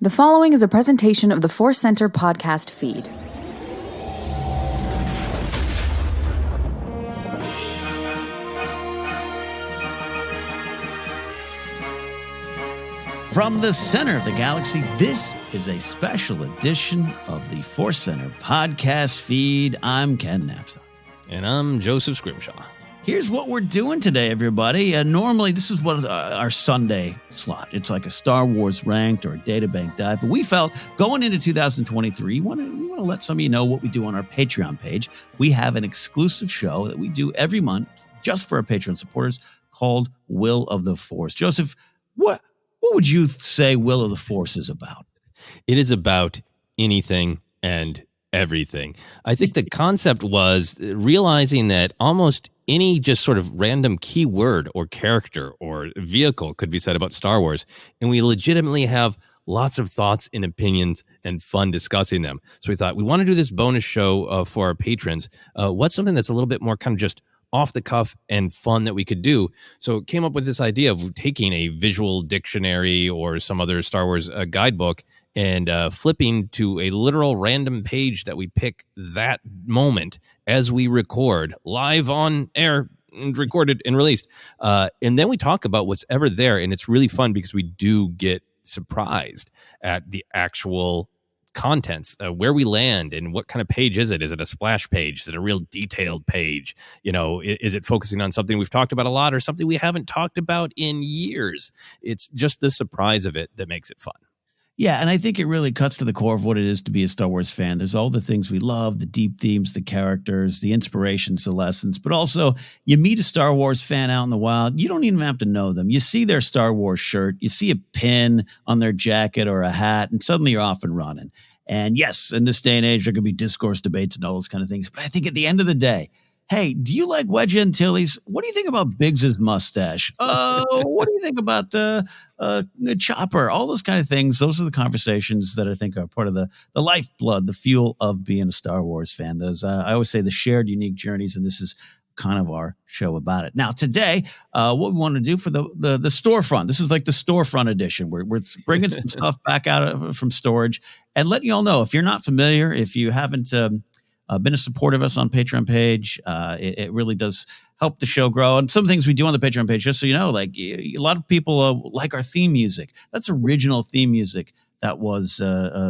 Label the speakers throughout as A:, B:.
A: The following is a presentation of the ForceCenter podcast feed.
B: From the center of the galaxy, this is a special edition of the ForceCenter podcast feed. I'm Ken Knapsack.
C: And I'm Joseph Scrimshaw.
B: Here's what we're doing today, everybody. Normally, this is what our Sunday slot. It's like a Star Wars ranked or a databank dive. But we felt going into 2023, we want to let some of you know what we do on our Patreon page. We have an exclusive show that we do every month just for our Patreon supporters called Will of the Force. Joseph, what would you say Will of the Force is about?
C: It is about anything and everything. I think the concept was realizing that almost any just sort of random keyword or character or vehicle could be said about Star Wars, and we legitimately have lots of thoughts and opinions and fun discussing them. So we thought we want to do this bonus show for our patrons. What's something that's a little bit more kind of just off the cuff and fun that we could do? So came up with this idea of taking a visual dictionary or some other Star Wars guidebook and flipping to a literal random page that we pick that moment as we record live on air and recorded and released. And then we talk about what's ever there. And it's really fun because we do get surprised at the actual contents, where we land and what kind of page is it? Is it a splash page? Is it a real detailed page? You know, is it focusing on something we've talked about a lot or something we haven't talked about in years? It's just the surprise of it that makes it fun.
B: Yeah, and I think it really cuts to the core of what it is to be a Star Wars fan. There's all the things we love, the deep themes, the characters, the inspirations, the lessons, but also you meet a Star Wars fan out in the wild. You don't even have to know them. You see their Star Wars shirt, you see a pin on their jacket or a hat, and suddenly you're off and running. And yes, in this day and age, there could be discourse debates and all those kind of things. But I think at the end of the day, hey, do you like Wedge Antilles? What do you think about Biggs's mustache? What do you think about Chopper? All those kind of things. Those are the conversations that I think are part of the lifeblood, the fuel of being a Star Wars fan. Those I always say the shared unique journeys, and this is kind of our show about it. Now, today, what we want to do for the storefront, this is like the storefront edition. We're bringing some stuff back out from storage and letting you all know, if you're not familiar, if you haven't been a supporter of us on Patreon page, it really does help the show grow. And some things we do on the Patreon page, just so you know, like a lot of people like our theme music. That's original theme music that was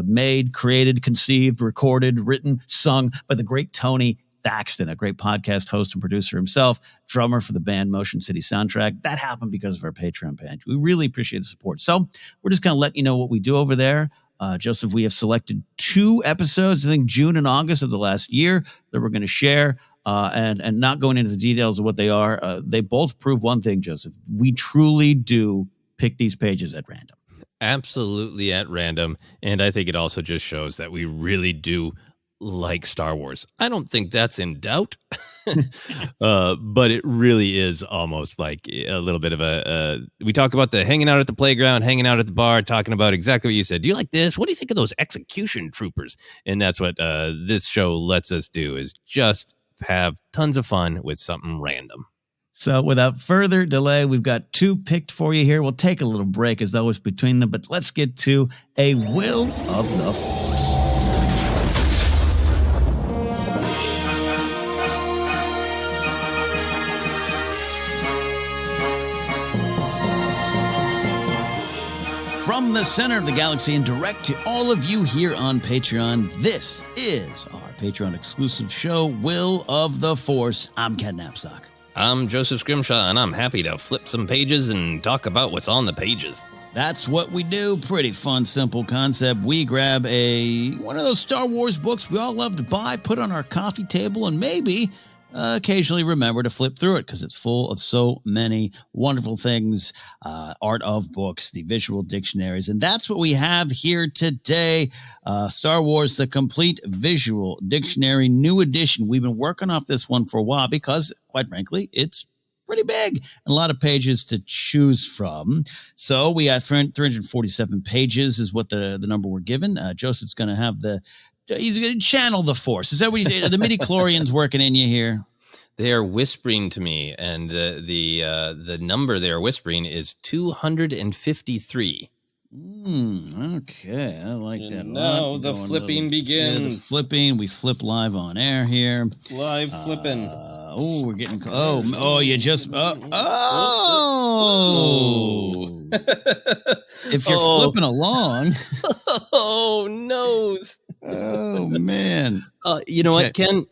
B: made, created, conceived, recorded, written, sung by the great Tony Thaxton, a great podcast host and producer himself, drummer for the band Motion City Soundtrack. That happened because of our Patreon page. We really appreciate the support. So we're just going to let you know what we do over there. Joseph, we have selected 2 episodes, I think June and August of the last year, that we're going to share, and not going into the details of what they are. They both prove one thing, Joseph. We truly do pick these pages at random.
C: Absolutely at random. And I think it also just shows that we really do like Star Wars. I don't think that's in doubt, but it really is almost like a little bit of we talk about the hanging out at the playground, hanging out at the bar, talking about exactly what you said. Do you like this? What do you think of those execution troopers? And that's what this show lets us do, is just have tons of fun with something random.
B: So without further delay, we've got 2 picked for you here. We'll take a little break as always between them, but let's get to a Will of the Force. From the center of the galaxy and direct to all of you here on Patreon, this is our Patreon exclusive show, Will of the Force. I'm Ken Knapsack.
C: I'm Joseph Scrimshaw, and I'm happy to flip some pages and talk about what's on the pages.
B: That's what we do. Pretty fun, simple concept. We grab one of those Star Wars books we all love to buy, put on our coffee table, and maybe occasionally remember to flip through it because it's full of so many wonderful things, art of books, the visual dictionaries. And that's what we have here today. Star Wars, the complete visual dictionary, new edition. We've been working off this one for a while because, quite frankly, it's pretty big and a lot of pages to choose from. So we have 347 pages is what the number we're given. Joseph's going to have he's going to channel the Force. Is that what you say? The midi-chlorians working in you here?
C: They are whispering to me, and the number they are whispering is 253.
B: Okay, I like that.
C: And now the flipping begins.
B: Yeah, the flipping. We flip live on air here.
C: Live flipping.
B: We're getting. You just. If you're flipping along.
C: Oh, nose.
B: Oh, man.
C: You know what, Ken?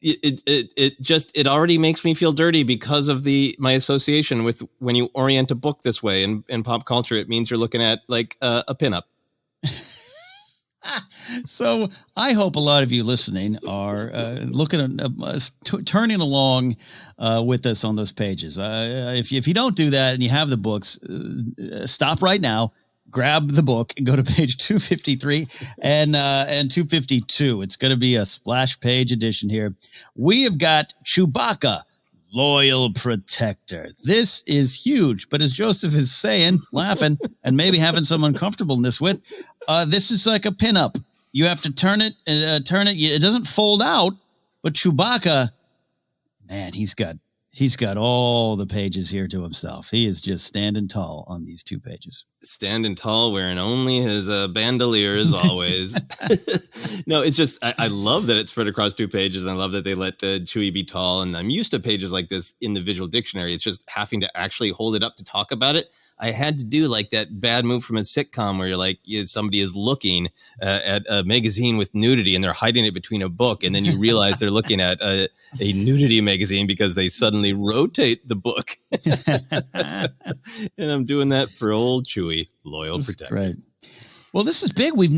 C: It already makes me feel dirty because of my association with when you orient a book this way in pop culture. It means you're looking at like a pinup.
B: So I hope a lot of you listening are looking at turning along with us on those pages. If you don't do that and you have the books, stop right now. Grab the book and go to page 253 and 252. It's going to be a splash page edition here. We have got Chewbacca, Loyal Protector. This is huge, but as Joseph is saying, laughing, and maybe having some uncomfortableness with, this is like a pinup. You have to turn it. It doesn't fold out, but Chewbacca, man, he's got all the pages here to himself. He is just standing tall on these 2 pages.
C: Standing tall, wearing only his bandolier as always. No, it's just, I love that it's spread across 2 pages, and I love that they let Chewie be tall. And I'm used to pages like this in the visual dictionary. It's just having to actually hold it up to talk about it. I had to do like that bad move from a sitcom where you're like, somebody is looking at a magazine with nudity and they're hiding it between a book. And then you realize they're looking at a nudity magazine because they suddenly rotate the book. And I'm doing that for old Chewie, Loyal Protector.
B: Right. Well, this is big. We've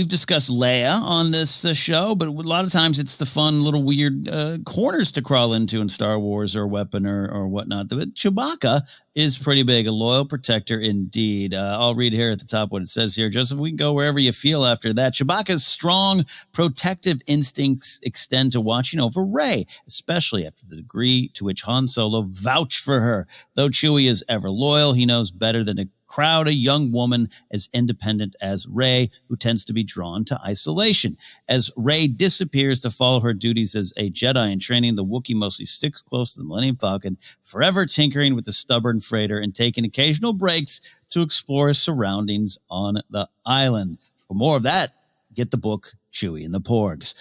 B: discussed Leia on this show, but a lot of times it's the fun little weird corners to crawl into in Star Wars or weapon or whatnot. But Chewbacca is pretty big, a loyal protector indeed. I'll read here at the top what it says here. Joseph, we can go wherever you feel after that. Chewbacca's strong protective instincts extend to watching over Rey, especially after the degree to which Han Solo vouched for her. Though Chewie is ever loyal, he knows better than to crowd a young woman as independent as Rey, who tends to be drawn to isolation. As Rey disappears to follow her duties as a Jedi in training, the Wookiee mostly sticks close to the Millennium Falcon, forever tinkering with the stubborn freighter and taking occasional breaks to explore his surroundings on the island. For more of that, get the book Chewie and the Porgs.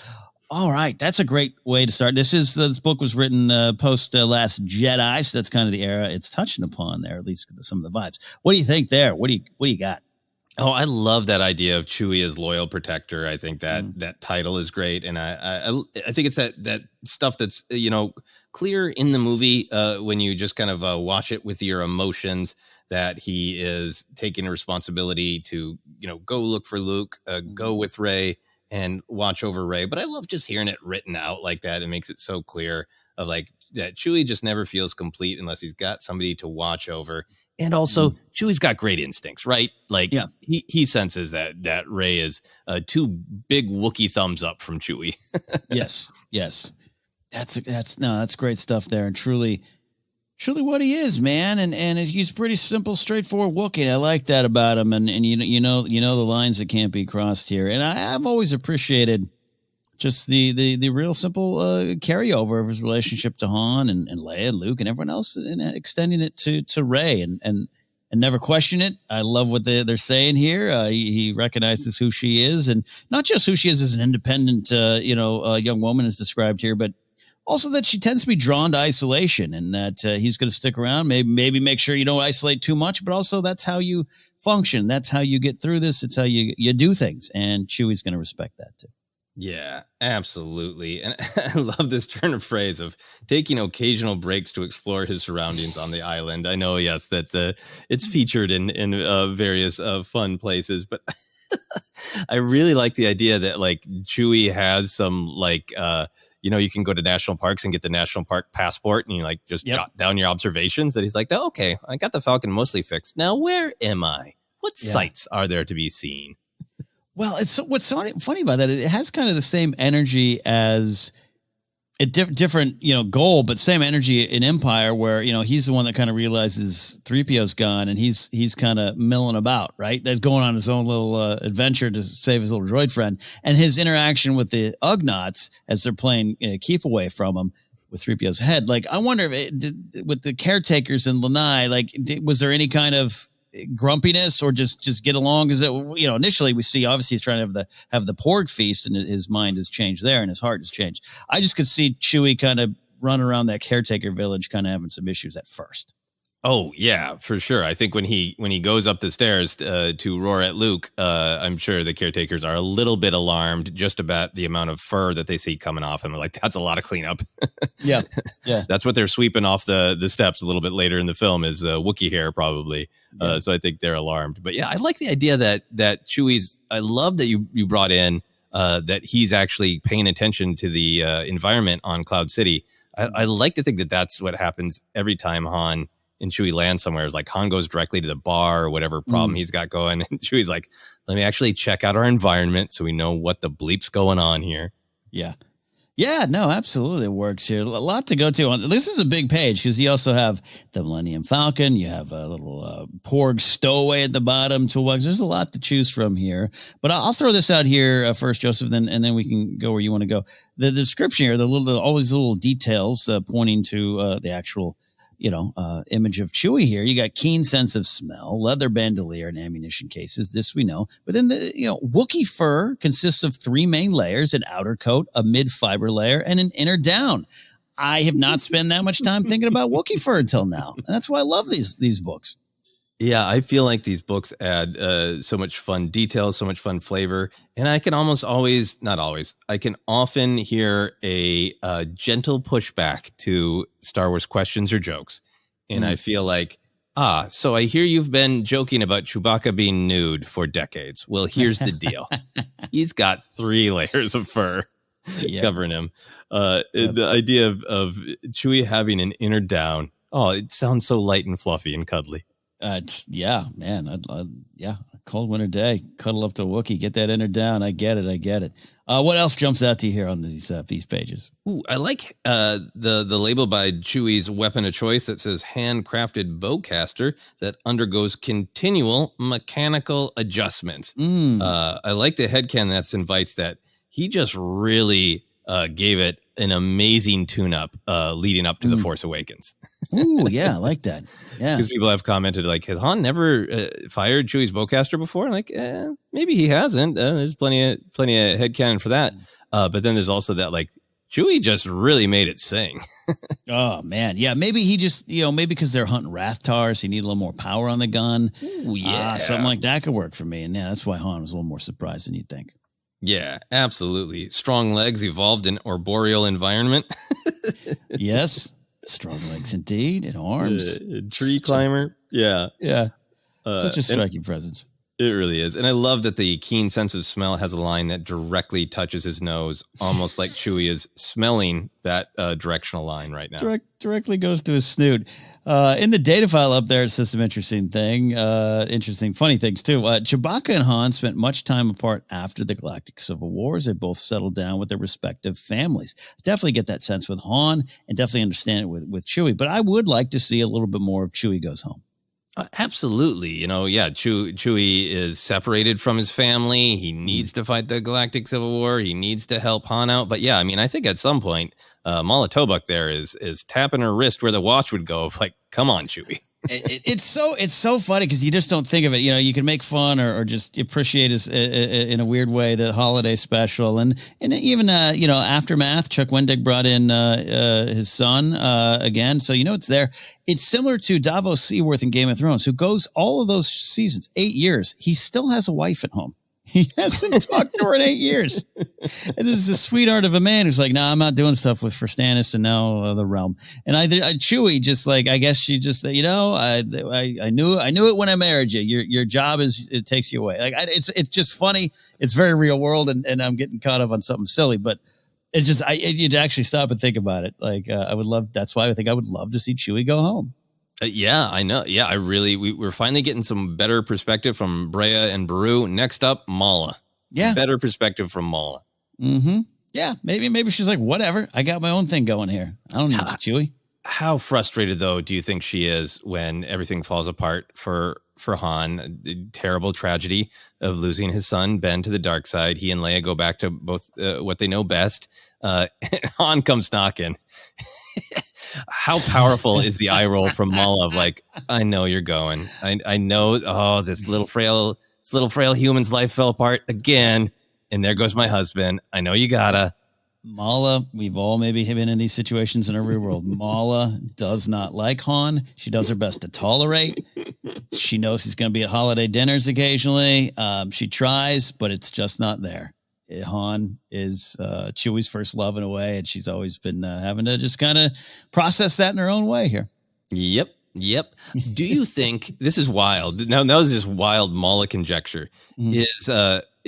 B: All right, that's a great way to start. This book was written post Last Jedi, so that's kind of the era it's touching upon there, at least some of the vibes. What do you think there? What do you got?
C: Oh, I love that idea of Chewie as loyal protector. I think that title is great, and I think it's that stuff that's clear in the movie when you just kind of watch it with your emotions. That he is taking a responsibility to go look for Luke, go with Rey, and watch over Rey. But I love just hearing it written out like that. It makes it so clear of like that Chewie just never feels complete unless he's got somebody to watch over. And also Chewie's got great instincts, right? Like he senses that Rey is 2 big Wookiee thumbs up from Chewie.
B: Yes. That's great stuff there. And truly what he is, man. And he's pretty simple, straightforward Wookiee. I like that about him. And you know the lines that can't be crossed here. And I've always appreciated just the real simple carryover of his relationship to Han and Leia, Luke, and everyone else, and extending it to Rey and never question it. I love what they're saying here. He recognizes who she is, and not just who she is as an independent, young woman is described here, but also that she tends to be drawn to isolation, and that he's going to stick around, maybe make sure you don't isolate too much, but also that's how you function. That's how you get through this. It's how you do things, and Chewie's going to respect that too.
C: Yeah, absolutely. And I love this turn of phrase of taking occasional breaks to explore his surroundings on the island. I know, yes, that it's featured in various fun places, but I really like the idea that like Chewie has some like, you can go to national parks and get the national park passport and you like just jot down your observations that he's like, oh, okay, I got the Falcon mostly fixed. Now, where am I? What sights are there to be seen?
B: Well, it's what's funny about that. It has kind of the same energy as a different, goal, but same energy in Empire, where he's the one that kind of realizes 3PO's gone, and he's kind of milling about, right? That's going on his own little adventure to save his little droid friend, and his interaction with the Ugnaughts as they're playing keep away from him with 3PO's head. Like, I wonder if with the caretakers in Lanai, like, was there any kind of grumpiness or just get along? Because initially we see obviously he's trying to have the porg feast, and his mind has changed there, and his heart has changed. I just could see Chewie kind of running around that caretaker village, kind of having some issues at first.
C: Oh yeah, for sure. I think when he goes up the stairs to roar at Luke, I'm sure the caretakers are a little bit alarmed just about the amount of fur that they see coming off him. Like, that's a lot of cleanup.
B: Yeah.
C: That's what they're sweeping off the steps a little bit later in the film is Wookiee hair probably. Yeah. So I think they're alarmed. But yeah, I like the idea that Chewie's. I love that you brought in that he's actually paying attention to the environment on Cloud City. I like to think that that's what happens every time Han and Chewie land somewhere. Is like Han goes directly to the bar or whatever problem he's got going. And Chewie's like, let me actually check out our environment so we know what the bleep's going on here.
B: Yeah. Yeah, no, absolutely. It works here. A lot to go to. This is a big page because you also have the Millennium Falcon. You have a little Porg stowaway at the bottom. Toolbox. There's a lot to choose from here. But I'll throw this out here first, Joseph, and then we can go where you want to go. The description here, all these little details pointing to the actual image of Chewie here. You got keen sense of smell, leather bandolier, and ammunition cases. This we know. But then Wookiee fur consists of 3 main layers: an outer coat, a mid-fiber layer, and an inner down. I have not spent that much time thinking about Wookiee fur until now. And that's why I love these books.
C: Yeah, I feel like these books add so much fun detail, so much fun flavor. And I can I can often hear a gentle pushback to Star Wars questions or jokes. And I feel like, so I hear you've been joking about Chewbacca being nude for decades. Well, here's the deal. He's got 3 layers of fur covering him. The idea of Chewie having an inner down. Oh, it sounds so light and fluffy and cuddly.
B: Yeah, man. Cold winter day, cuddle up to a Wookiee, get that inner down. I get it. What else jumps out to you here on these pages?
C: Ooh, I like the label by Chewie's weapon of choice that says handcrafted bowcaster that undergoes continual mechanical adjustments. I like the headcanon that invites that he just really gave it an amazing tune-up leading up to The Force Awakens.
B: Ooh, yeah, I like that. Yeah,
C: because people have commented like, has Han never fired Chewie's bowcaster before? Like, maybe he hasn't. There's plenty of headcanon for that. But then there's also that like Chewie just really made it sing.
B: Oh man, yeah. Maybe he just maybe because they're hunting Rathtars, he needed a little more power on the gun.
C: Ooh, yeah,
B: something like that could work for me. And yeah, that's why Han was a little more surprised than you'd think.
C: Yeah, absolutely. Strong legs evolved in arboreal environment.
B: Yes. Strong legs indeed, and arms.
C: Tree climber. Yeah.
B: Yeah. Such a striking presence.
C: It really is. And I love that the keen sense of smell has a line that directly touches his nose, almost like Chewie is smelling that directional line right now.
B: Directly goes to his snoot. In the data file up there, it says some interesting funny things too. Chewbacca and Han spent much time apart after the Galactic Civil Wars. They both settled down with their respective families. Definitely get that sense with Han, and definitely understand it with Chewie. But I would like to see a little bit more of Chewie Goes Home.
C: Absolutely. Chewie is separated from his family. He needs to fight the Galactic Civil War. He needs to help Han out. But yeah, I mean, I think at some point, Mala Tobuk there is tapping her wrist where the watch would go of like, come on, Chewie.
B: It's so funny because you just don't think of it. You can make fun or just appreciate his, in a weird way the holiday special and even Aftermath. Chuck Wendig brought in his son again, so it's there. It's similar to Davos Seaworth in Game of Thrones, who goes all of those seasons, 8 years. He still has a wife at home. He hasn't talked to her in 8 years. And this is a sweetheart of a man who's like, no, I'm not doing stuff with for Stannis and now the realm. And Chewie just like, I guess she just, I knew it when I married you. Your job it takes you away. Like it's just funny. It's very real world, and I'm getting caught up on something silly, but it's just you'd actually stop and think about it. Like that's why I think I would love to see Chewie go home.
C: Yeah, I know. Yeah, we're finally getting some better perspective from Brea and Beru. Next up, Mala.
B: Yeah.
C: Better perspective from Mala.
B: Mm-hmm. Yeah, maybe she's like, whatever. I got my own thing going here. I don't need Chewie.
C: How frustrated, though, do you think she is when everything falls apart for Han? The terrible tragedy of losing his son, Ben, to the dark side. He and Leia go back to both what they know best. Han comes knocking. How powerful is the eye roll from Mala of like, I know you're going. I know, this little frail human's life fell apart again. And there goes my husband. I know you gotta.
B: Mala, we've all maybe been in these situations in our real world. Mala does not like Han. She does her best to tolerate. She knows he's going to be at holiday dinners occasionally. She tries, but it's just not there. Han is Chewie's first love in a way, and she's always been having to just kind of process that in her own way here.
C: Yep. Do you think this is wild? Now, that was just wild Mala conjecture.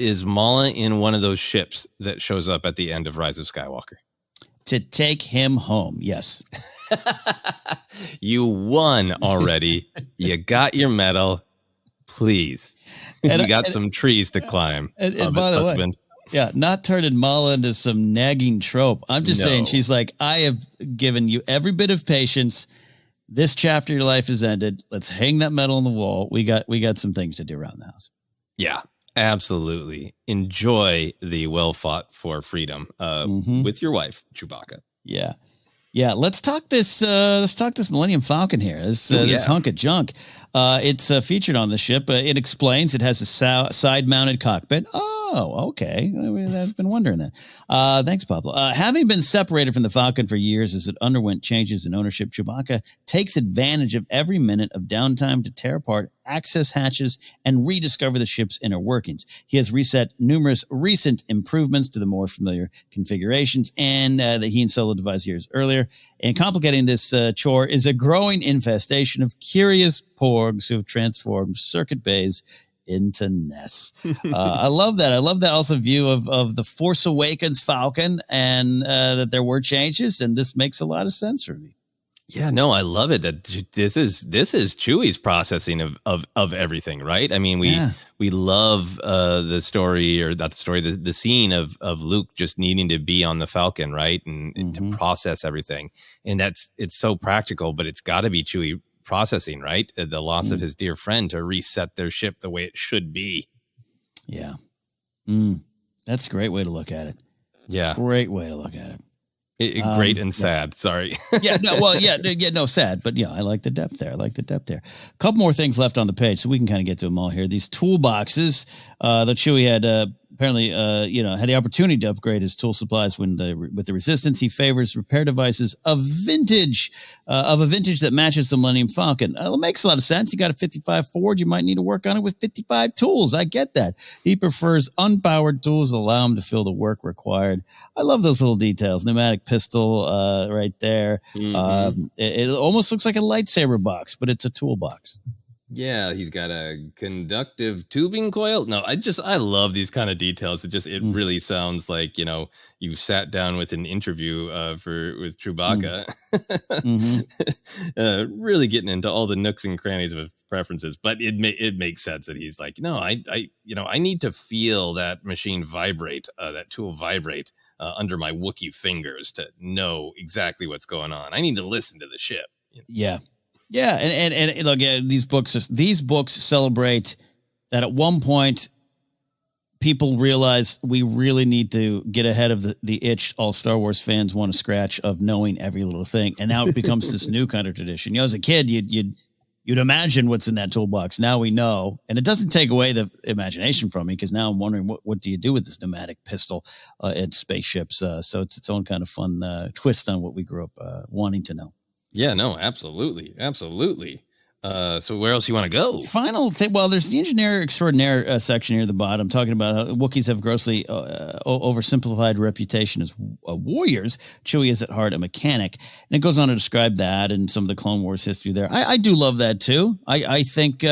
C: Is Mala in one of those ships that shows up at the end of Rise of Skywalker?
B: To take him home, yes.
C: You won already. You got your medal. Please. You got some trees to climb.
B: And by the way, yeah, not turning Mala into some nagging trope. I'm just saying, she's like, I have given you every bit of patience. This chapter of your life is ended. Let's hang that medal on the wall. We got some things to do around the house.
C: Yeah, absolutely. Enjoy the well fought for freedom with your wife, Chewbacca.
B: Yeah. Yeah, let's talk this Millennium Falcon here. This hunk of junk. It's featured on the ship. It explains it has a side-mounted cockpit. Oh, okay. I've been wondering that. Thanks, Pablo. Having been separated from the Falcon for years as it underwent changes in ownership, Chewbacca takes advantage of every minute of downtime to tear apart access hatches and rediscover the ship's inner workings. He has reset numerous recent improvements to the more familiar configurations and that he and Solo devised years earlier. And complicating this chore is a growing infestation of curious porgs who have transformed circuit bays into nests. I love that. I love that also view of the Force Awakens Falcon and that there were changes, and this makes a lot of sense for me.
C: Yeah, no, I love it that this is Chewie's processing of everything, right? I mean, we love the story, or not the story, the scene of Luke just needing to be on the Falcon, right? And to process everything. And it's so practical, but it's got to be Chewie processing, right? The loss of his dear friend to reset their ship the way it should be.
B: Yeah. That's a great way to look at it.
C: Yeah.
B: Great way to look at it.
C: Great and sad. Sorry.
B: Sad. But yeah, I like the depth there. A couple more things left on the page, so we can kind of get to them all here. These toolboxes that Chewie had apparently, had the opportunity to upgrade his tool supplies with the Resistance. He favors repair devices of a vintage that matches the Millennium Falcon. It makes a lot of sense. You got a 55 Ford, you might need to work on it with 55 tools. I get that. He prefers unpowered tools that allow him to fill the work required. I love those little details. Pneumatic pistol right there. It almost looks like a lightsaber box, but it's a toolbox.
C: Yeah, he's got a conductive tubing coil. No, I love these kind of details. It really sounds like, you sat down with an interview with Chewbacca, really getting into all the nooks and crannies of his preferences. But it makes sense that he's like, no, I need to feel that machine vibrate, that tool vibrate under my Wookiee fingers to know exactly what's going on. I need to listen to the ship.
B: Yeah. Yeah, and look, these books celebrate that at one point people realize we really need to get ahead of the itch all Star Wars fans want to scratch of knowing every little thing, and now it becomes this new kind of tradition. As a kid, you'd imagine what's in that toolbox. Now we know, and it doesn't take away the imagination from me, because now I'm wondering what do you do with this pneumatic pistol in spaceships? So it's its own kind of fun twist on what we grew up wanting to know.
C: Yeah, no, absolutely. So where else you want to go?
B: Final thing. Well, there's the engineer extraordinaire section here at the bottom, talking about how Wookiees have grossly oversimplified reputation as warriors. Chewie is at heart a mechanic, and it goes on to describe that and some of the Clone Wars history there. I do love that too. I think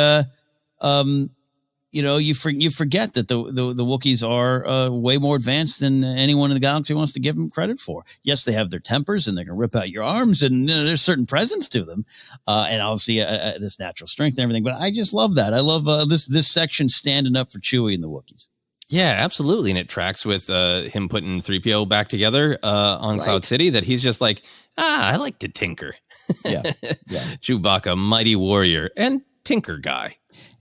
B: you forget that the Wookiees are way more advanced than anyone in the galaxy wants to give them credit for. Yes, they have their tempers, and they're going to rip out your arms, and there's certain presence to them, and obviously this natural strength and everything. But I just love that. I love this section standing up for Chewie and the Wookiees.
C: Yeah, absolutely, and it tracks with him putting 3PO back together on Cloud City. That he's just like, I like to tinker. Yeah.
B: Yeah.
C: Chewbacca, mighty warrior and tinker guy.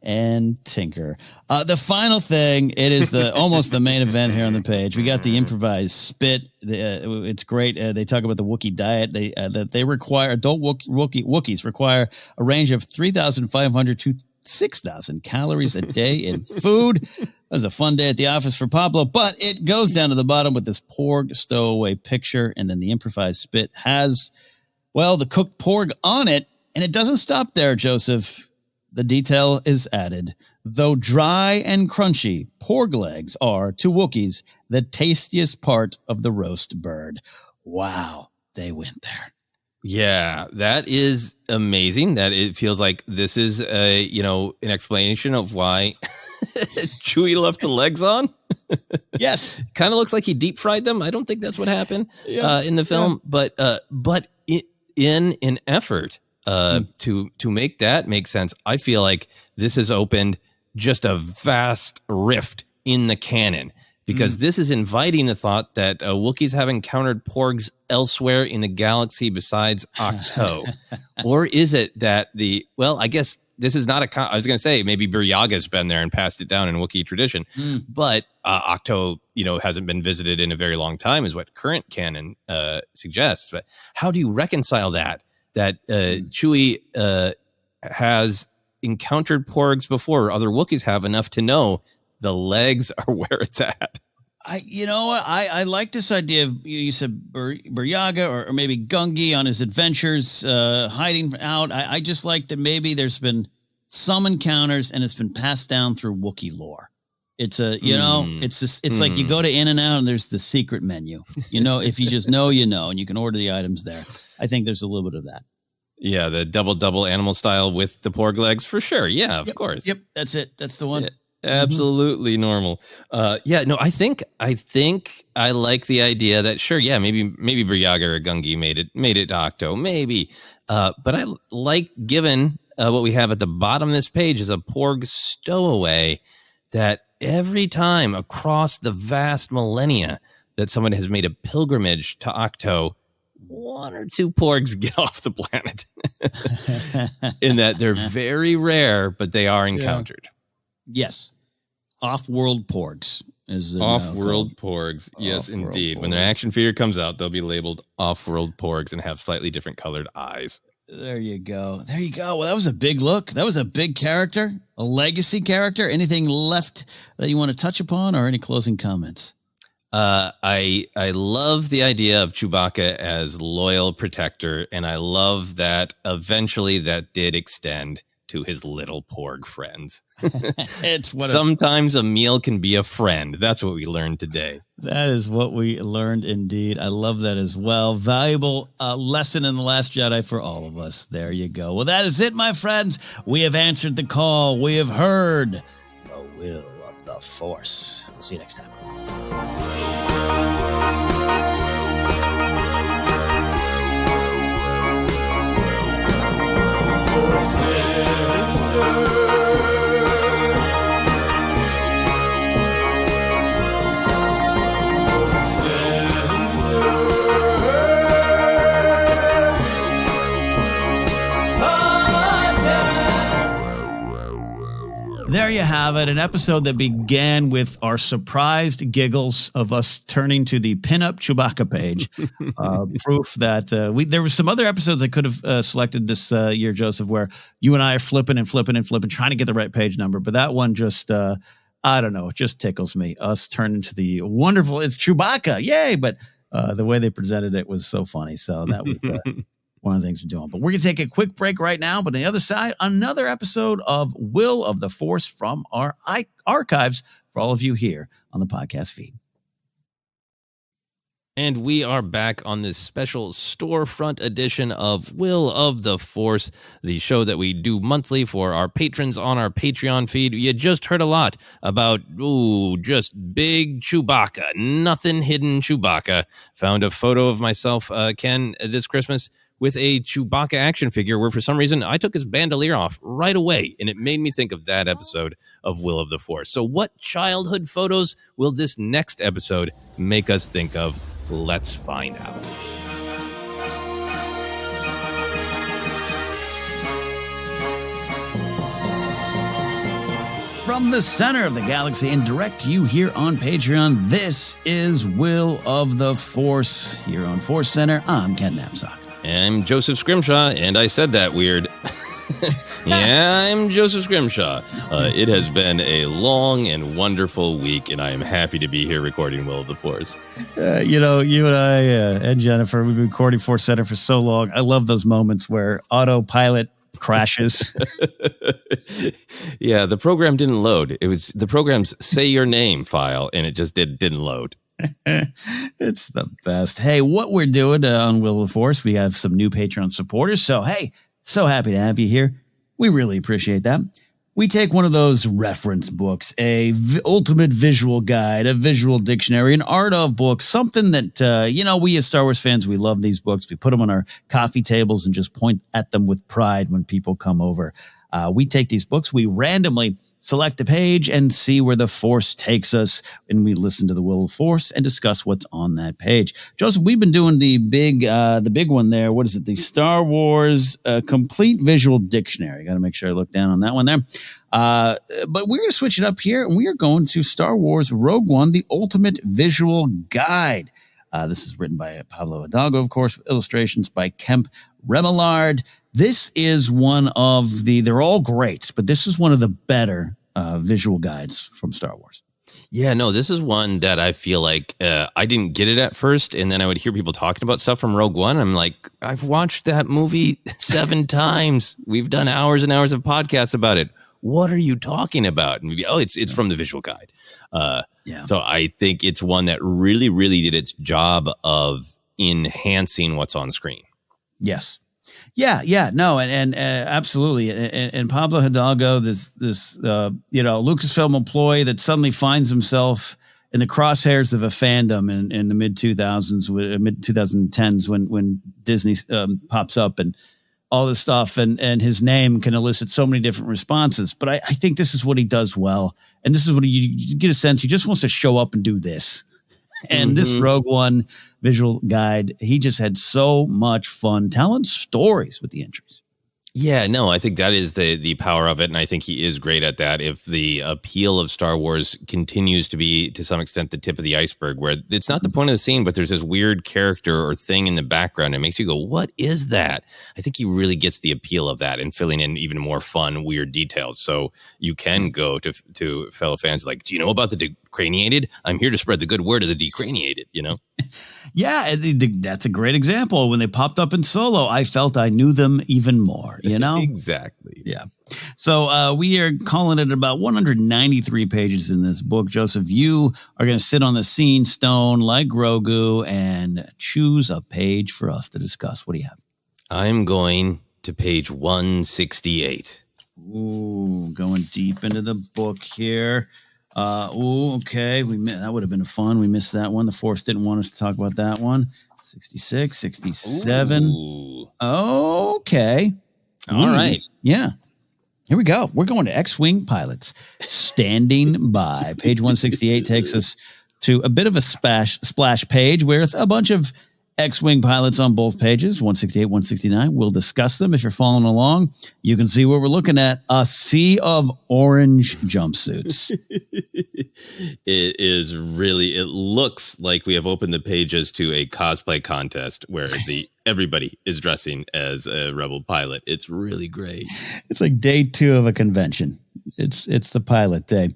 B: and tinker. The final thing, it is almost the main event here on the page. We got the improvised spit. It's great. They talk about the Wookiee diet. That they require adult Wookiees require a range of 3,500 to 6,000 calories a day in food. That was a fun day at the office for Pablo, but it goes down to the bottom with this porg stowaway picture, and then the improvised spit has, well, the cooked porg on it, and it doesn't stop there, Joseph. The detail is added. Though dry and crunchy, porg legs are, to Wookiees, the tastiest part of the roast bird. Wow, they went there.
C: Yeah, that is amazing. That it feels like this is an explanation of why Chewie left the legs on.
B: Yes,
C: kind of looks like he deep fried them. I don't think that's what happened in the film, but in an effort to make that make sense, I feel like this has opened just a vast rift in the canon. Because this is inviting the thought that Wookiees have encountered porgs elsewhere in the galaxy besides Octo. Or is it that I guess this is not I was going to say maybe Buryaga's been there and passed it down in Wookiee tradition. But Octo, hasn't been visited in a very long time is what current canon suggests. But how do you reconcile that Chewie has encountered porgs before, or other Wookiees have enough to know the legs are where it's at?
B: I like this idea of, you said Buryaga or maybe Gungi on his adventures, hiding out. I just like that maybe there's been some encounters and it's been passed down through Wookiee lore. It's it's like you go to In-N-Out and there's the secret menu. If you just know, and you can order the items there. I think there's a little bit of that.
C: Yeah, the double animal style with the porg legs for sure. Yeah, of course.
B: Yep, that's it. That's the one.
C: Yeah. Absolutely normal. I think I like the idea that maybe Buryaga or Gungi made it Octo, maybe. But I like, given what we have at the bottom of this page is a porg stowaway, that every time across the vast millennia that someone has made a pilgrimage to Octo, one or two porgs get off the planet. In that they're very rare, but they are encountered.
B: Yes. Off-world porgs.
C: Off-world porgs. Yes, indeed. Porgs. When their action figure comes out, they'll be labeled off-world porgs and have slightly different colored eyes.
B: There you go. Well, that was a big look. That was a big character, a legacy character. Anything left that you want to touch upon, or any closing comments?
C: I love the idea of Chewbacca as loyal protector, and I love that eventually that did extend to his little porg friends. Sometimes a meal can be a friend. That's what we learned today.
B: That is what we learned indeed. I love that as well. Valuable lesson in The Last Jedi for all of us. There you go. Well, that is it, my friends. We have answered the call. We have heard the will of the Force. We'll see you next time. There you have it, an episode that began with our surprised giggles of us turning to the pinup Chewbacca page. Proof that there were some other episodes I could have selected this year, Joseph, where you and I are flipping, trying to get the right page number. But that one just, I don't know, it just tickles me. Us turning to the wonderful, it's Chewbacca, yay! But the way they presented it was so funny. So that was one of the things we're doing. But we're going to take a quick break right now. But on the other side, another episode of Will of the Force from our archives for all of you here on the podcast feed.
C: And we are back on this special storefront edition of Will of the Force, the show that we do monthly for our patrons on our Patreon feed. You just heard a lot about, just big Chewbacca, nothing hidden Chewbacca. Found a photo of myself, Ken, this Christmas with a Chewbacca action figure where for some reason I took his bandolier off right away, and it made me think of that episode of Will of the Force. So what childhood photos will this next episode make us think of? Let's find out.
B: from the center of the galaxy and direct to you here on Patreon. This is Will of the Force here on ForceCenter. I'm Ken Knapsack.
C: I'm Joseph Scrimshaw, and I said that weird. Yeah, I'm Joseph Scrimshaw. It has been a long and wonderful week, and I am happy to be here recording Will of the Force.
B: You and I and Jennifer, we've been recording ForceCenter for so long. I love those moments where autopilot crashes.
C: Yeah, the program didn't load. It was the program's say your name file, and it just didn't load.
B: It's the best. Hey, what we're doing on Will of the Force, we have some new Patreon supporters. So, hey, so happy to have you here. We really appreciate that. We take one of those reference books, ultimate visual guide, a visual dictionary, an art of book, something that, we as Star Wars fans, we love these books. We put them on our coffee tables and just point at them with pride when people come over. We take these books, we randomly select a page and see where the Force takes us, and we listen to the Will of the Force and discuss what's on that page. Joseph, we've been doing the big one there. What is it? The Star Wars Complete Visual Dictionary. Got to make sure I look down on that one there. But we're going to switch it up here, and we are going to Star Wars Rogue One, the Ultimate Visual Guide. This is written by Pablo Hidalgo, of course, with illustrations by Kemp Remillard. This is one of they're all great, but this is one of the better visual guides from Star Wars.
C: Yeah, no, this is one that I feel like I didn't get it at first, and then I would hear people talking about stuff from Rogue One. I'm like, I've watched that movie 7 times. We've done hours and hours of podcasts about it. What are you talking about? And we'd be, it's from the visual guide. So I think it's one that really, really did its job of enhancing what's on screen.
B: Yes. Yeah, no, and absolutely. And Pablo Hidalgo, this Lucasfilm employee that suddenly finds himself in the crosshairs of a fandom in the mid 2010s when Disney pops up and all this stuff, and his name can elicit so many different responses. But I think this is what he does well, and this is what you get a sense he just wants to show up and do this. And this Rogue One visual guide, he just had so much fun telling stories with the entries.
C: Yeah, no, I think that is the power of it, and I think he is great at that. If the appeal of Star Wars continues to be, to some extent, the tip of the iceberg, where it's not the point of the scene, but there's this weird character or thing in the background, it makes you go, what is that? I think he really gets the appeal of that and filling in even more fun, weird details. So you can go to fellow fans like, do you know about the decraniated? I'm here to spread the good word of the decraniated,
B: Yeah, that's a great example. When they popped up in Solo, I felt I knew them even more,
C: Exactly.
B: Yeah. So we are calling it about 193 pages in this book. Joseph, you are going to sit on the scene stone like Grogu and choose a page for us to discuss. What do you have?
C: I'm going to page 168.
B: Ooh, going deep into the book here. Okay. That would have been fun. We missed that one. The Force didn't want us to talk about that one. 66, 67.
C: Ooh.
B: Okay.
C: All right.
B: Yeah. Here we go. We're going to X-Wing pilots. Standing by. Page 168 takes us to a bit of a splash page where it's a bunch of X-Wing pilots on both pages, 168, 169. We'll discuss them. If you're following along, you can see what we're looking at. A sea of orange jumpsuits.
C: It looks like we have opened the pages to a cosplay contest where everybody is dressing as a Rebel pilot. It's really great.
B: It's like day 2 of a convention. It's the pilot day.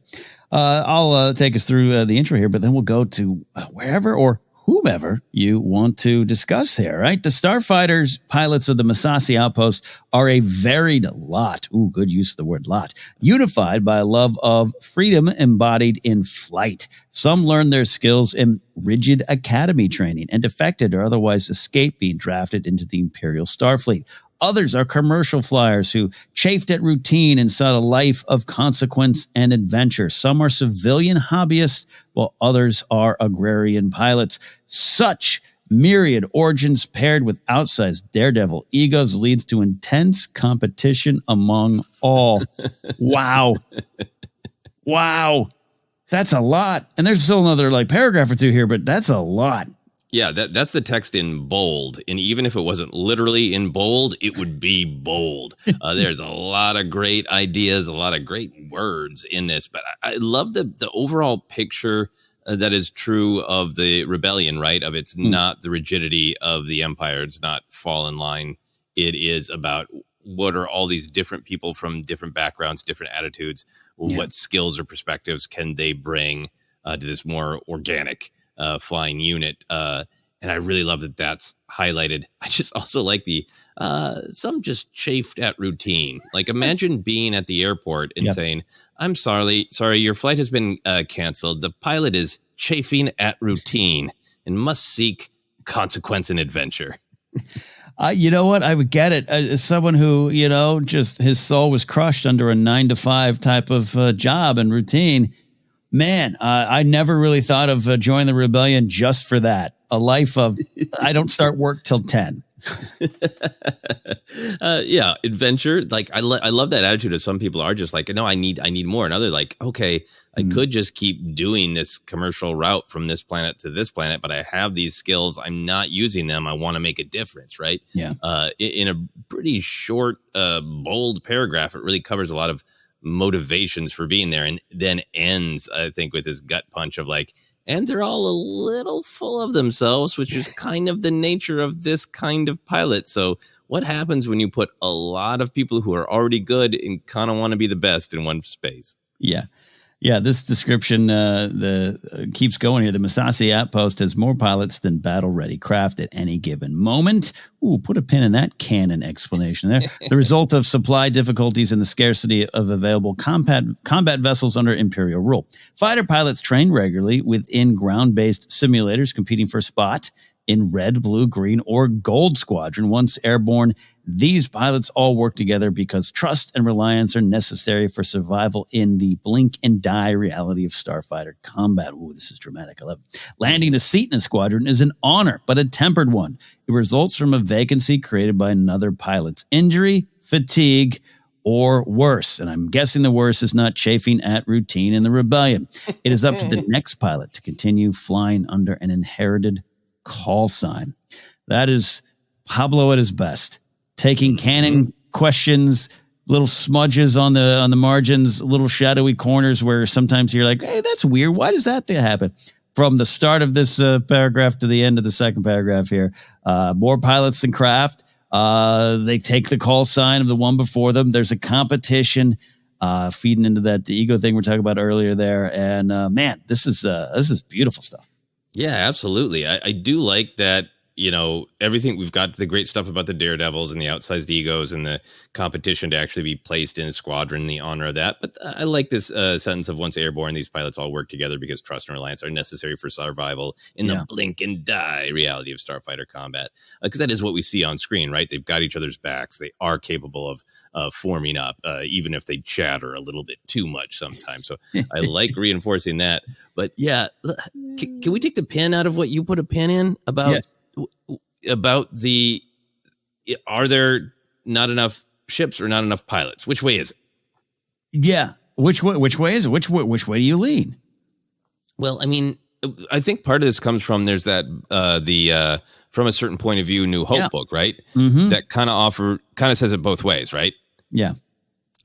B: I'll take us through the intro here, but then we'll go to wherever or whomever you want to discuss here, right? The starfighters, pilots of the Masasi outpost, are a varied lot. Ooh, good use of the word lot. Unified by a love of freedom embodied in flight. Some learn their skills in rigid academy training and defected or otherwise escaped being drafted into the Imperial Starfleet. Others are commercial flyers who chafed at routine and sought a life of consequence and adventure. Some are civilian hobbyists, while others are agrarian pilots. Such myriad origins paired with outsized daredevil egos leads to intense competition among all. Wow. Wow. That's a lot. And there's still another paragraph or two here, but that's a lot.
C: Yeah, that's the text in bold. And even if it wasn't literally in bold, it would be bold. There's a lot of great ideas, a lot of great words in this. But I love the overall picture that is true of the rebellion, right? Of it's not the rigidity of the empire. It's not fall in line. It is about what are all these different people from different backgrounds, different attitudes. What skills or perspectives can they bring to this more organic flying unit? And I really love that that's highlighted. I just also like some just chafed at routine. Like imagine being at the airport and saying, I'm sorry, your flight has been canceled. The pilot is chafing at routine and must seek consequence and adventure.
B: You know what? I would get it. As someone who, just his soul was crushed under a 9-to-5 type of job and routine. Man, I never really thought of joining the rebellion just for that. A life of, I don't start work till 10.
C: Adventure. Like I love that attitude of some people are just like, no, I need more. And other like, okay, I could just keep doing this commercial route from this planet to this planet, but I have these skills. I'm not using them. I want to make a difference. Right.
B: Yeah.
C: In a pretty short, bold paragraph, it really covers a lot of motivations for being there, and then ends, I think, with his gut punch of like, and they're all a little full of themselves, which is kind of the nature of this kind of pilot. So what happens when you put a lot of people who are already good and kind of want to be the best in one space?
B: Yeah. Yeah, this description keeps going here. The Masasi outpost has more pilots than battle-ready craft at any given moment. Ooh, put a pin in that canon explanation there. The result of supply difficulties and the scarcity of available combat vessels under Imperial rule. Fighter pilots train regularly within ground-based simulators competing for a spot in red, blue, green, or gold squadron. Once airborne, these pilots all work together because trust and reliance are necessary for survival in the blink and die reality of starfighter combat. Ooh, this is dramatic. I love it. Landing a seat in a squadron is an honor, but a tempered one. It results from a vacancy created by another pilot's injury, fatigue, or worse. And I'm guessing the worse is not chafing at routine in the rebellion. It is up to the next pilot to continue flying under an inherited call sign. That is Pablo at his best, taking canon questions, little smudges on the margins, little shadowy corners where sometimes you're like, hey, that's weird. Why does that happen? From the start of this paragraph to the end of the second paragraph here, more pilots than craft. They take the call sign of the one before them. There's a competition feeding into that ego thing we're talking about earlier there. And man, this is beautiful stuff.
C: Yeah, absolutely. I do like that, everything. We've got the great stuff about the daredevils and the outsized egos and the competition to actually be placed in a squadron, the honor of that. But I like this sentence of once airborne, these pilots all work together because trust and reliance are necessary for survival in the blink and die reality of starfighter combat. Because that is what we see on screen, right? They've got each other's backs. They are capable of forming up, even if they chatter a little bit too much sometimes. So I like reinforcing that. But yeah, can we take the pin out of what you put a pin in about? Yes. About are there not enough ships or not enough pilots? Which way is it?
B: Yeah. Which way is it? Which way do you lean?
C: Well, I mean, I think part of this comes from there's that, from a certain point of view, New Hope book, right? Mm-hmm. That kind of says it both ways, right?
B: Yeah.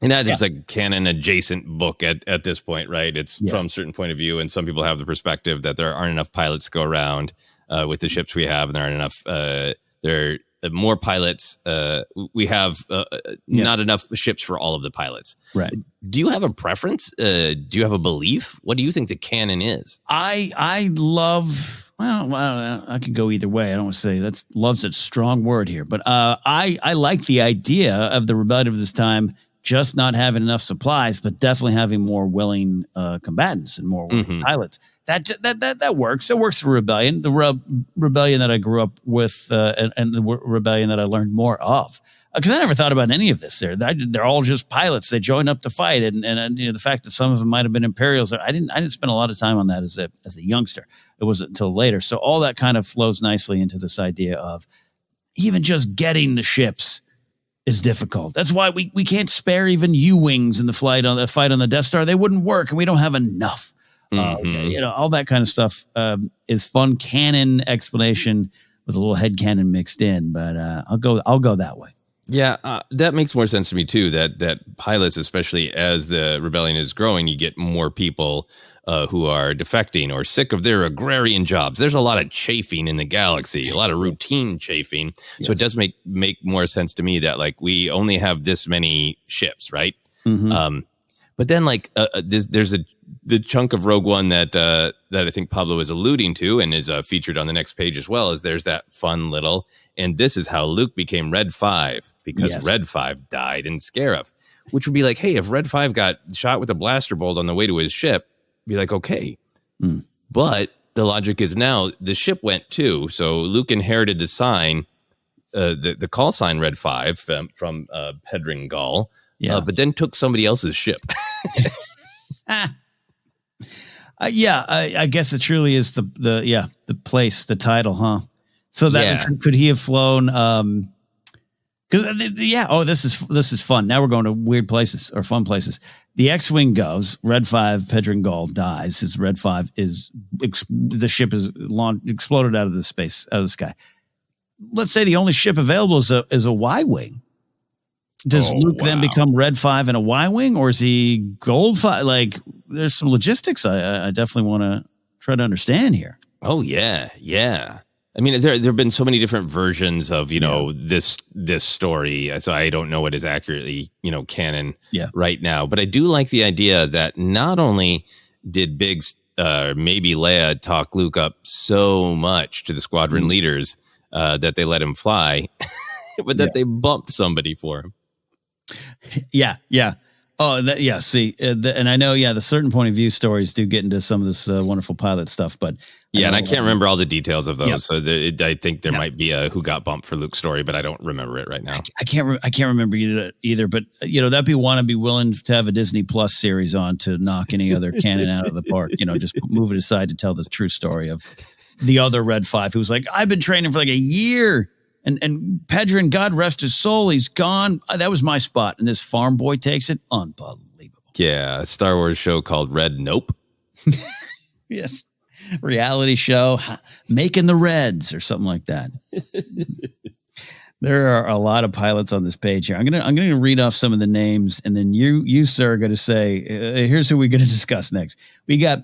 C: And that is a canon adjacent book at this point, right? It's from a certain point of view. And some people have the perspective that there aren't enough pilots to go around with the ships we have, and there aren't enough. There are more pilots. We have not enough ships for all of the pilots.
B: Right.
C: Do you have a preference? Do you have a belief? What do you think the canon is?
B: I love. Well, I could go either way. I don't want to say love's a strong word here, but I like the idea of the rebellion of this time just not having enough supplies, but definitely having more willing combatants and more willing pilots. That works. It works for rebellion. The rebellion that I grew up with, and the rebellion that I learned more of. Because I never thought about any of this. They're all just pilots. They join up to fight, and the fact that some of them might have been Imperials. I didn't spend a lot of time on that as a youngster. It wasn't until later. So all that kind of flows nicely into this idea of even just getting the ships is difficult. That's why we can't spare even U-wings in the fight on the Death Star. They wouldn't work, and we don't have enough. All that kind of stuff is fun canon explanation with a little headcanon mixed in. But I'll go that way.
C: Yeah, that makes more sense to me too. That pilots, especially as the rebellion is growing, you get more people who are defecting or sick of their agrarian jobs. There's a lot of chafing in the galaxy, a lot of routine chafing. Yes. So it does make more sense to me that like we only have this many ships, right? Mm-hmm. But then like there's the chunk of Rogue One that I think Pablo is alluding to and is featured on the next page as well. Is there's that fun little, and this is how Luke became Red 5 because Red 5 died in Scarif, which would be like, hey, if Red 5 got shot with a blaster bolt on the way to his ship, be like, okay. But the logic is now the ship went too. So Luke inherited the sign, the call sign Red 5 from Pedron Gall, but then took somebody else's ship.
B: I guess it truly is the place, the title, huh? So that could he have flown? This is fun. Now we're going to weird places or fun places. The X-wing goes. Red 5, Pedron Gall dies. His Red 5 the ship is exploded out of the sky. Let's say the only ship available is a Y-wing. Does Luke then become Red 5 and a Y-wing, or is he Gold 5? Like, there's some logistics I definitely want to try to understand here.
C: Oh yeah. I mean, there have been so many different versions of this story, so I don't know what is accurately canon right now. But I do like the idea that not only did Biggs maybe Leia talk Luke up so much to the squadron leaders that they let him fly, but that they bumped somebody for him.
B: Yeah. Oh, see, and I know, the certain point of view stories do get into some of this wonderful pilot stuff, but
C: and I can't remember all the details of those. So I think there might be a who got bumped for Luke story, but I don't remember it right now.
B: I can't remember either. But that'd be one I'd be willing to have a Disney Plus series on to knock any other canon out of the park. Just move it aside to tell the true story of the other Red 5 who was like, I've been training for like a year. And Pedron, God rest his soul, he's gone. That was my spot. And this farm boy takes it. Unbelievable.
C: Yeah, a Star Wars show called Red Nope.
B: Yes. Reality show, Making the Reds or something like that. There are a lot of pilots on this page here. I'm gonna read off some of the names, and then you sir, are going to say, here's who we're going to discuss next. We got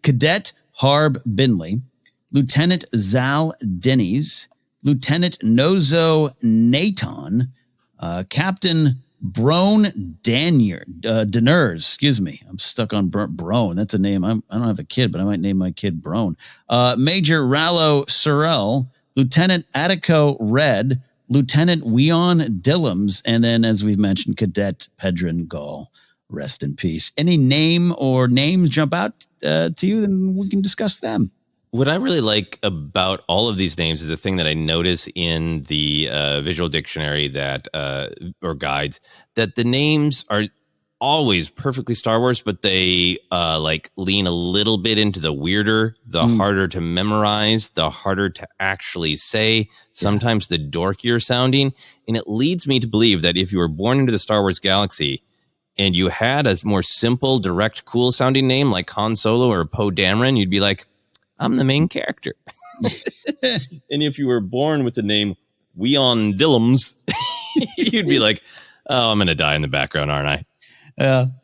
B: Cadet Harb Binley, Lieutenant Zal Denny's, Lieutenant Nozo Naton, Captain Brone Deners. Excuse me. I'm stuck on Brone. That's a name. I don't have a kid, but I might name my kid Brone. Major Rallo Sorrell, Lieutenant Attico Red, Lieutenant Weon Dillams, and then, as we've mentioned, Cadet Pedron Gall. Rest in peace. Any name or names jump out to you? Then we can discuss them.
C: What I really like about all of these names is a thing that I notice in the visual dictionary or guides, that the names are always perfectly Star Wars, but they lean a little bit into the weirder, the harder to memorize, the harder to actually say, sometimes the dorkier sounding. And it leads me to believe that if you were born into the Star Wars galaxy and you had a more simple, direct, cool sounding name like Han Solo or Poe Dameron, you'd be like, I'm the main character. And if you were born with the name Weon Dillams, you'd be like, oh, I'm going to die in the background, aren't I?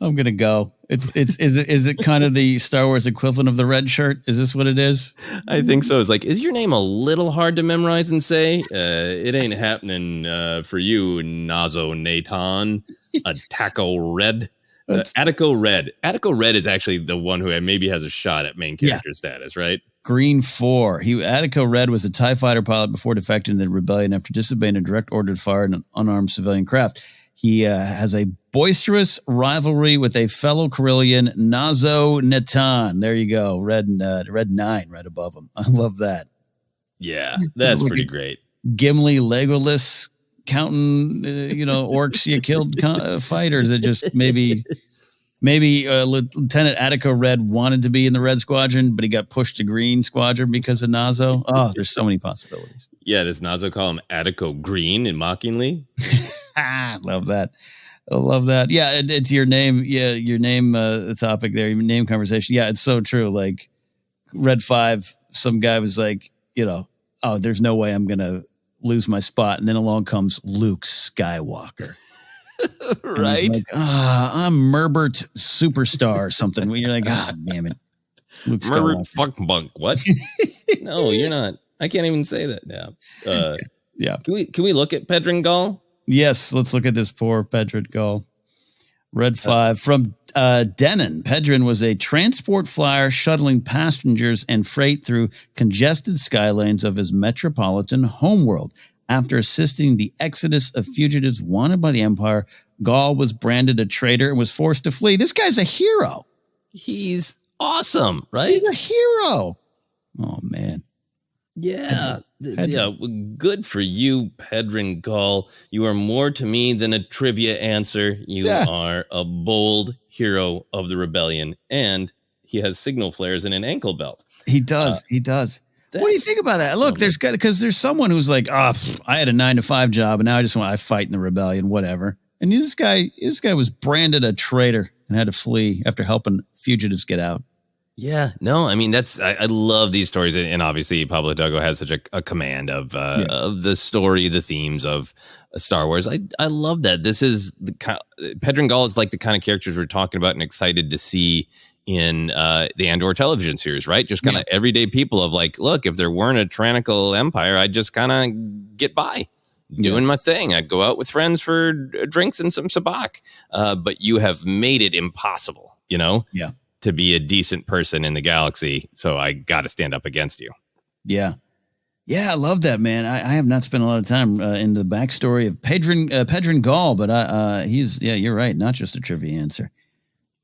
B: I'm going to go. Is it kind of the Star Wars equivalent of the red shirt? Is this what it is?
C: I think so. It's like, is your name a little hard to memorize and say? It ain't happening for you, Nazo Nathan, Attico Red. Attico Red. Attico Red is actually the one who maybe has a shot at main character status, right?
B: Green 4. Attico Red was a TIE fighter pilot before defecting to the rebellion after disobeying a direct order to fire an unarmed civilian craft. He has a boisterous rivalry with a fellow Corellian, Nazo Natan. There you go. Red 9 right above him. I love that.
C: Yeah, that's pretty great.
B: Gimli Legolas counting, orcs you killed fighters. That just maybe Lieutenant Attico Red wanted to be in the Red Squadron, but he got pushed to Green Squadron because of Nazo. Oh, there's so many possibilities.
C: Yeah, does Nazo call him Attico Green and mockingly?
B: Love that. I love that. Yeah, it's your name. Yeah, your name topic there. Your name conversation. Yeah, it's so true. Like Red 5, some guy was like, oh, there's no way I'm gonna lose my spot, and then along comes Luke Skywalker.
C: Right?
B: Like, I'm Merbert Superstar or something. When you're like, God damn it, Luke
C: Merbert
B: Skywalker.
C: Fuckbunk. What? No, you're not. I can't even say that now.
B: Yeah.
C: Can we look at Pedron Gall?
B: Yes, let's look at this poor Pedron Gall. Red 5 from Denon. Pedron was a transport flyer shuttling passengers and freight through congested skylanes of his metropolitan homeworld. After assisting the exodus of fugitives wanted by the Empire, Gall was branded a traitor and was forced to flee. This guy's a hero.
C: He's awesome, right?
B: He's a hero. Oh, man.
C: Yeah. Yeah. Good for you, Pedron Gall. You are more to me than a trivia answer. You are a bold hero of the rebellion. And he has signal flares and an ankle belt.
B: He does. He does. What do you think about that? Look, because there's someone who's like, I had a 9-to-5 job and now I fight in the rebellion, whatever. And this guy was branded a traitor and had to flee after helping fugitives get out.
C: Yeah, no, I mean, I love these stories. And obviously Pablo Hidalgo has such a command of the story, the themes of Star Wars. I love that. This is Pedron Gall is like the kind of characters we're talking about and excited to see in the Andor television series, right? Just kind of everyday people of like, look, if there weren't a tyrannical empire, I'd just kind of get by doing my thing. I'd go out with friends for drinks and some sabacc. But you have made it impossible, to be a decent person in the galaxy. So I got to stand up against you. Yeah.
B: Yeah, I love that, man. I have not spent a lot of time in the backstory of Pedron Gall, but you're right. Not just a trivia answer.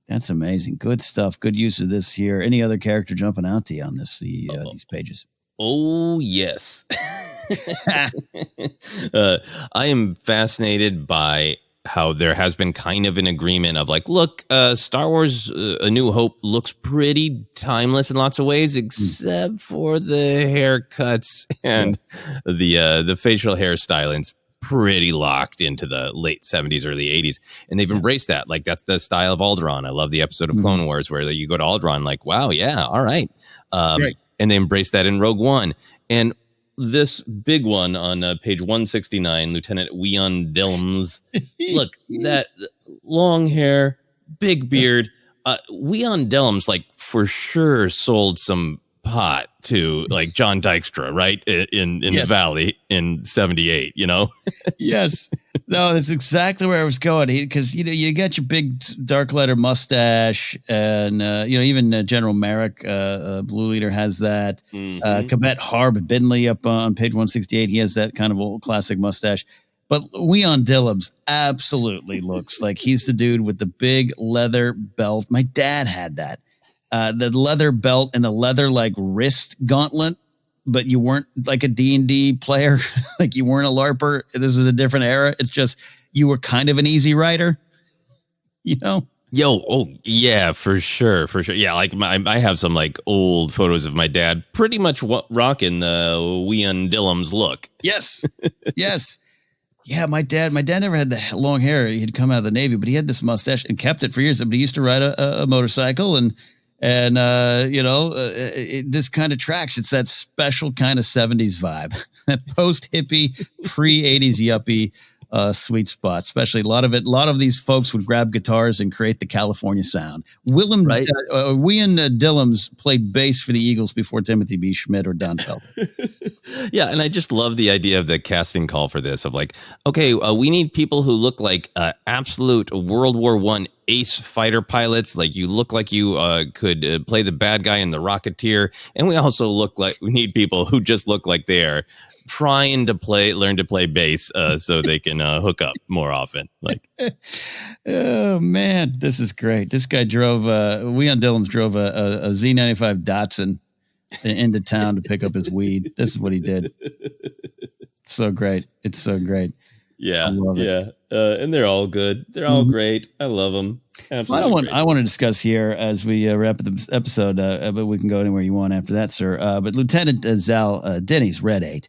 B: That's amazing. Good stuff. Good use of this here. Any other character jumping out to you on these pages?
C: Oh, yes. I am fascinated by how there has been kind of an agreement of like, look, Star Wars A New Hope looks pretty timeless in lots of ways, except for the haircuts and the facial hairstyling's pretty locked into the late 70s, early 80s. And they've embraced that. Like, that's the style of Alderaan. I love the episode of Clone Wars where you go to Alderaan like, wow, yeah, all right. And they embraced that in Rogue One. And this big one on page 169, Lieutenant Weon Dillms. Look, that long hair, big beard. Weon Dillms, like, for sure sold some pot to, like, John Dykstra, right? In the Valley in 78,
B: Yes. No, that's exactly where I was going. Because, you got your big dark letter mustache and, even General Merrick, Blue Leader has that. Kabet Harb Bindley up on page 168, he has that kind of old classic mustache. But Weon Dillms absolutely looks like he's the dude with the big leather belt. My dad had that. The leather belt and the leather like wrist gauntlet, but you weren't like a D&D player. Like you weren't a LARPer. This is a different era. It's just, you were kind of an easy rider, Yo,
C: oh yeah, for sure. Yeah, like I have some like old photos of my dad pretty much rocking the Weon Dillms look.
B: Yes. Yes. Yeah, my dad never had the long hair. He'd come out of the Navy, but he had this mustache and kept it for years. But he used to ride a motorcycle and it just kind of tracks. It's that special kind of 70s vibe, that post hippie, pre 80s yuppie sweet spot. Especially a lot of these folks would grab guitars and create the California sound. Weon Dillms played bass for the Eagles before Timothy B. Schmidt or Don Felder.
C: Yeah, and I just love the idea of the casting call for this of like, okay, we need people who look like absolute World War I ace fighter pilots. Like you look like you could play the bad guy in The Rocketeer. And we also we need people who just look like they're trying to learn to play bass so they can hook up more often. Like,
B: oh man, this is great. This guy Weon Dillms drove a Z95 Datsun into town to pick up his weed. This is what he did. So great. It's so great.
C: Yeah. And they're all good. They're all great. I love them.
B: I want to discuss here as we wrap up the episode, but we can go anywhere you want after that, sir. But Lieutenant Zal Denny's Red 8.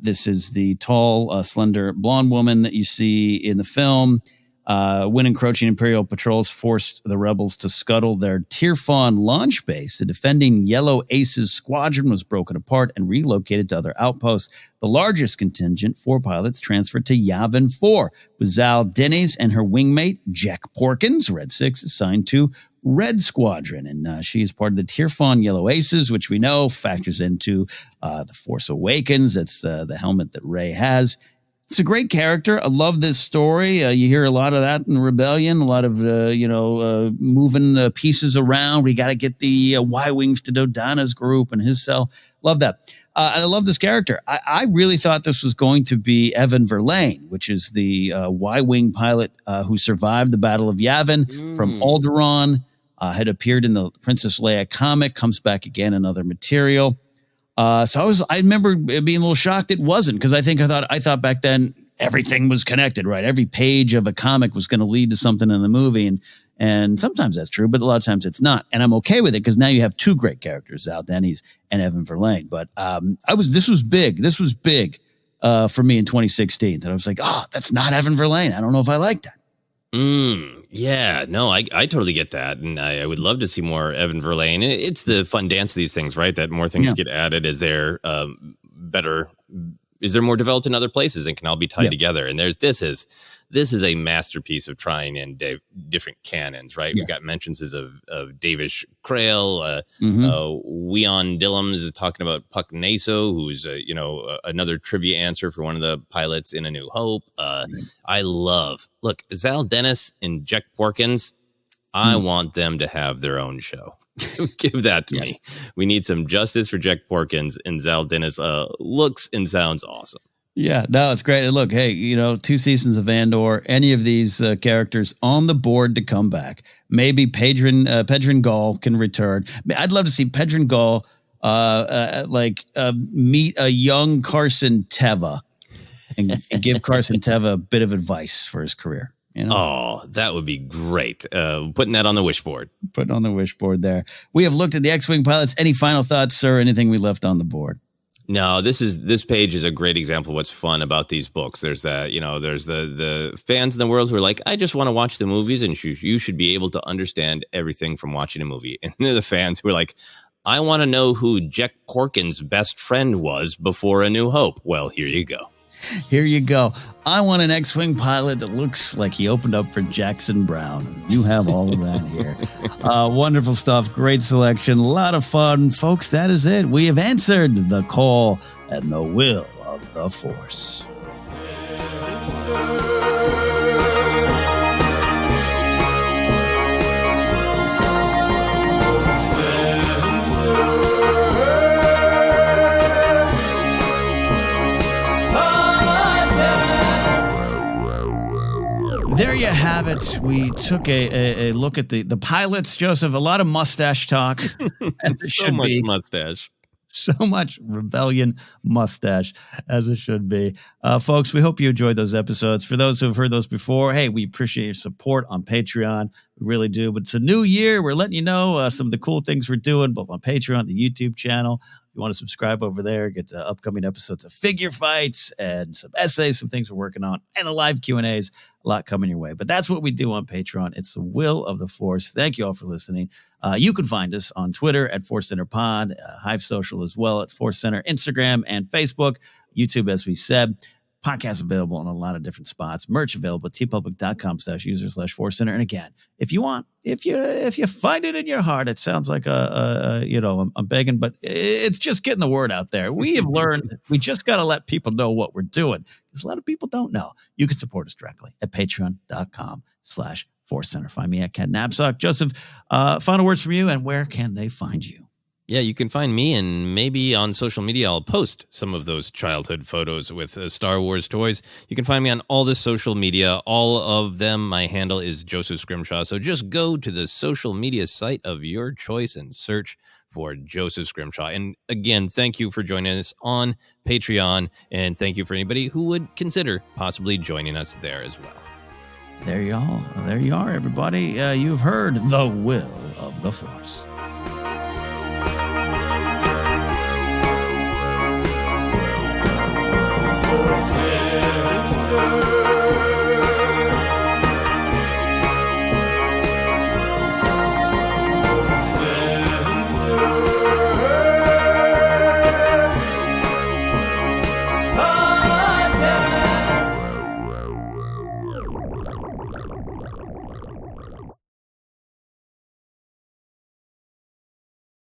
B: This is the tall, slender, blonde woman that you see in the film. When encroaching Imperial patrols forced the rebels to scuttle their Tirfon launch base, the defending Yellow Aces squadron was broken apart and relocated to other outposts. The largest contingent, 4 pilots, transferred to Yavin 4, with Zal Deniz and her wingmate, Jack Porkins, Red 6, assigned to Red Squadron. And she is part of the Tirfon Yellow Aces, which we know factors into The Force Awakens. That's the helmet that Rey has. It's a great character. I love this story. You hear a lot of that in Rebellion, a lot of, moving the pieces around. We got to get the Y-Wings to Dodonna's group and his cell. Love that. And I love this character. I really thought this was going to be Evan Verlaine, which is the Y-Wing pilot who survived the Battle of Yavin from Alderaan, had appeared in the Princess Leia comic, comes back again in other material. So I remember being a little shocked it wasn't, because I thought back then everything was connected, right? Every page of a comic was going to lead to something in the movie. And sometimes that's true, but a lot of times it's not. And I'm okay with it because now you have 2 great characters, Zal Deniz and Evan Verlaine. But this was big. This was big for me in 2016 that I was like, oh, that's not Evan Verlaine. I don't know if I like that.
C: Yeah, no, I totally get that. And I would love to see more Evan Verlaine. It's the fun dance of these things, right? That more things get added as they're better. Is there more developed in other places and can all be tied together? And this is a masterpiece of trying in different canons, right? We've got mentions of Davish Krail, Weon Dillams is talking about Puck Naso, who's another trivia answer for one of the pilots in A New Hope. Look, Zal Deniz and Jack Porkins. I want them to have their own show. Give that to me. We need some justice for Jack Porkins, and Zal Deniz looks and sounds awesome.
B: Yeah, no, it's great. And look, hey, 2 seasons of Andor, any of these characters on the board to come back. Maybe Pedrin Gall can return. I'd love to see Pedrin Gall meet a young Carson Teva and give Carson Teva a bit of advice for his career.
C: Oh, that would be great. Putting that on the wish board.
B: Putting on the wish board there. We have looked at the X-Wing pilots. Any final thoughts, sir? Anything we left on the board?
C: No, this page is a great example of what's fun about these books. There's there's the fans in the world who are like, I just want to watch the movies, and you should be able to understand everything from watching a movie. And they're the fans who are like, I want to know who Jack Porkins' best friend was before A New Hope. Well, here you go.
B: Here you go. I want an X-Wing pilot that looks like he opened up for Jackson Brown. You have all of that here. Wonderful stuff. Great selection. A lot of fun. Folks, that is it. We have answered the call and the will of the Force. There you have it. We took a look at the pilots, Joseph. A lot of mustache talk.
C: So much mustache.
B: So much Rebellion mustache, as it should be. Folks, we hope you enjoyed those episodes. For those who have heard those before, hey, we appreciate your support on Patreon. We really do. But it's a new year. We're letting you know some of the cool things we're doing, both on Patreon, the YouTube channel. If you want to subscribe over there, get upcoming episodes of figure fights and some essays, some things we're working on, and the live Q&As. A lot coming your way. But that's what we do on Patreon. It's the will of the Force. Thank you all for listening. You can find us on Twitter at ForceCenter Pod, Hive Social as well at ForceCenter, Instagram and Facebook, YouTube, as we said. Podcasts available in a lot of different spots. Merch available at tpublic.com/user/ForceCenter. And again, if you want, if you find it in your heart, it sounds like I'm begging, but it's just getting the word out there. We have learned we just got to let people know what we're doing, because a lot of people don't know. You can support us directly at patreon.com/ForceCenter. Find me at Cat Knapsack. Joseph, final words from you, and where can they find you?
C: Yeah, you can find me, and maybe on social media I'll post some of those childhood photos with Star Wars toys. You can find me on all the social media, all of them. My handle is Joseph Scrimshaw. So just go to the social media site of your choice and search for Joseph Scrimshaw. And again, thank you for joining us on Patreon, and thank you for anybody who would consider possibly joining us there as well.
B: There you are, everybody. You've heard the will of the Force.
D: ForceCenter.